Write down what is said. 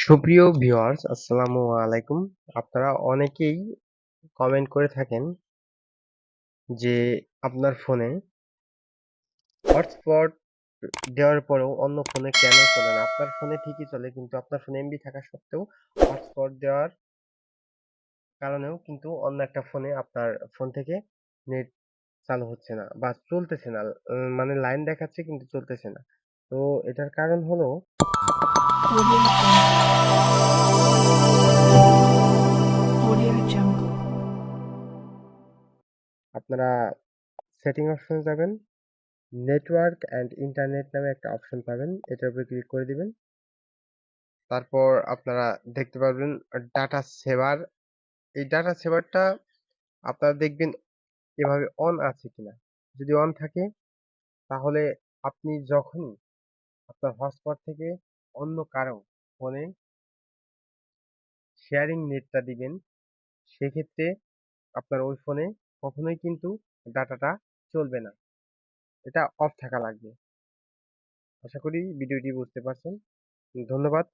সুপ্রিয় ভিউয়ার্স, আসসালামু আলাইকুম। আপনারা অনেকেই কমেন্ট করে থাকেন যে আপনার ফোনে হটস্পট দেওয়ার পরেও অন্য ফোনে কেন চলে না। আপনার ফোনে ঠিকই চলে, কিন্তু আপনার ফোনে এমবি থাকা সত্ত্বেও হটস্পট দেওয়ার কারণেও কিন্তু অন্য একটা ফোনে আপনার ফোন থেকে নেট চালু হচ্ছে না বা চলতেছে না। মানে লাইন দেখাচ্ছে কিন্তু চলতেছে না। তো এটার কারণ হলো Audio Jungle. Audio Jungle. আপনারা সেটিং অপশনে যাবেন, নেটওয়ার্ক অ্যান্ড ইন্টারনেট নামে একটা অপশন পাবেন, এটার উপরে ক্লিক করে দিবেন। তারপর আপনারা দেখতে পারবেন ডাটা সেভার। এই ডাটা সেভারটা আপনারা দেখবেন এভাবে অন আছে কিনা। যদি অন থাকে তাহলে আপনি যখনই আপনার হটস্পট থেকে অন্য কারো ফোনে শেয়ারিং নেটটা দিবেন, সেক্ষেত্রে আপনার ওই ফোনে কখনোই কিন্তু ডাটাটা চলবে না। এটা অফ থাকা লাগবে। আশা করি ভিডিওটি বুঝতে পারছেন। ধন্যবাদ।